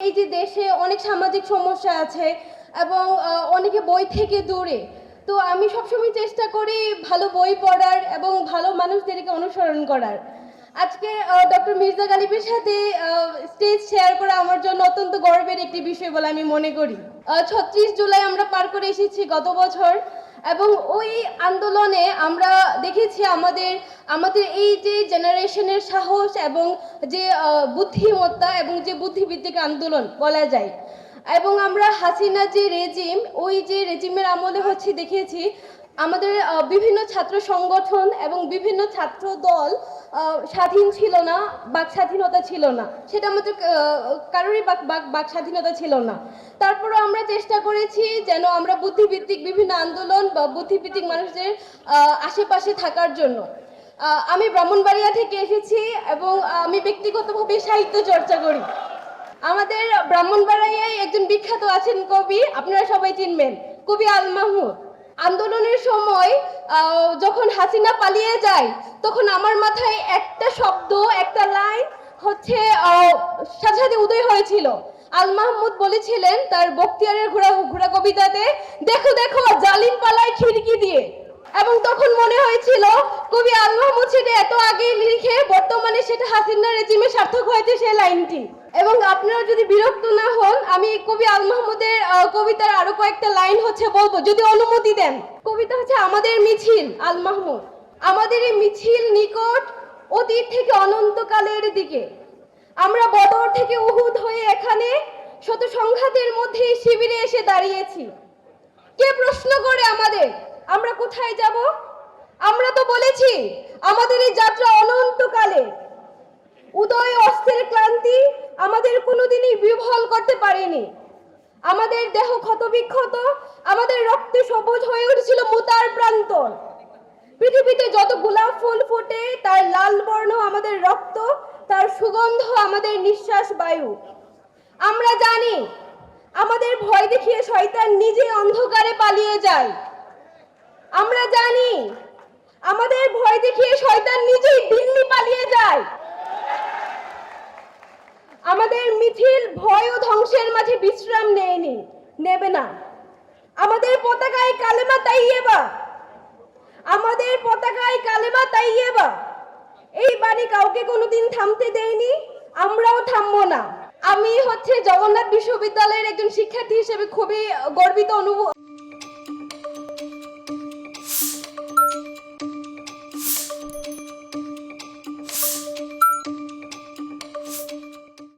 এই যে দেশে অনেক সামাজিক সমস্যা আছে এবং অনেকে বই থেকে দূরে, তো আমি সবসময় চেষ্টা করি ভালো বই পড়ার এবং ভালো মানুষদেরকে অনুসরণ করার। আজকে ডক্টর মির্জা গালিবের সাথে স্টেজ শেয়ার করা আমার জন্য অত্যন্ত গর্বের একটি বিষয় বলে আমি মনে করি। ৩৬ জুলাই আমরা পার করে এসেছি গত বছর, এবং ওই আন্দোলনে আমরা দেখেছি আমাদের আমাদের এই যে জেনারেশনের সাহস এবং যে বুদ্ধিমত্তা এবং যে বুদ্ধিভিত্তিক আন্দোলন বলা যায়। এবং আমরা হাসিনা যে রেজিম, ওই যে রেজিমের আমলে হচ্ছে দেখেছি আমাদের বিভিন্ন ছাত্র সংগঠন এবং বিভিন্ন ছাত্র দল স্বাধীন ছিল না, বাক স্বাধীনতা ছিল না, সেটা আমাদের কারোরই বাক স্বাধীনতা ছিল না। তারপরেও আমরা চেষ্টা করেছি যেন আমরা বুদ্ধিভিত্তিক বিভিন্ন আন্দোলন বা বুদ্ধিভিত্তিক মানুষদের আশেপাশে থাকার জন্য। আমি ব্রাহ্মণবাড়িয়া থেকে এসেছি এবং আমি ব্যক্তিগতভাবে সাহিত্য চর্চা করি। আমাদের ব্রাহ্মণবাড়িয়ায় একজন বিখ্যাত আছেন কবি, আপনারা সবাই চিনবেন, কবি আল মাহমুদ। আন্দোলনের সময় যখন হাসিনা পালিয়ে যায়, তখন আমার মাথায় একটা শব্দ, একটা লাইন হচ্ছে সাথে সাথে উদয় হয়েছিল। আল মাহমুদ বলেছিলেন তার বখতিয়ারের ঘোড়া কবিতাতে, দেখো দেখো জালিম পালায় খিড়কি দিয়ে। এবং তখন মনে হয়েছিল কবি আল মাহমুদ সেটা এত আগে লিখে বর্তমানে সেটা হাসিনা রেজিমে সার্থক হয়েছে সেই লাইনটি। এবং আপনারা যদি বিরক্ত না হন, আমি কবি আল মাহমুদের কবিতার আরো কয়েকটা লাইন হচ্ছে বলবো, যদি অনুমতি দেন। কবিতা হচ্ছে আমাদের মিছিল। আল মাহমুদ: আমাদের এই মিছিল নিকট অতীত থেকে অনন্তকালের দিকে, আমরা বদর থেকে উহুদ হয়ে এখানে শত সংঘাতের মধ্যে শিবিরে এসে দাঁড়িয়েছি। কে প্রশ্ন করে আমাদের আমরা কোথায় যাব? আমরা তো বলেছি আমাদের এই যাত্রা অনন্তকালে। উদয় অস্ত্রের ক্লান্তি আমাদের কোনোদিনই বিফল করতে পারেনি। আমাদের দেহ ক্ষতবিক্ষত, আমাদের রক্তে সবুজ হয়ে উঠেছিল মুতার প্রান্তর। পৃথিবীতে যত গোলাপ ফুল ফোটে তার লাল বর্ণ আমাদের রক্ত, তার সুগন্ধ আমাদের নিঃশ্বাস বায়ু। আমরা জানি আমাদের ভয় দেখিয়ে শয়তান নিজে অন্ধকারে পালিয়ে যায়। আমরা জানি আমাদের ভয় দেখিয়ে শয়তান নিজেই দিল্লি পালিয়ে যায়। আমাদের মিছিল ভয় ও ধ্বংসের মাঝে বিশ্রাম নেবে না। আমাদের পতাকায় কালেমা তাইয়েবা, আমাদের পতাকায় কালেমা তাইয়েবা, এই বাণী কাউকে কোনোদিন থামতে দেয়নি, আমরাও থামবো না। আমি জগন্নাথ বিশ্ববিদ্যালয়ের একজন শিক্ষার্থী হিসেবে খুবই গর্বিত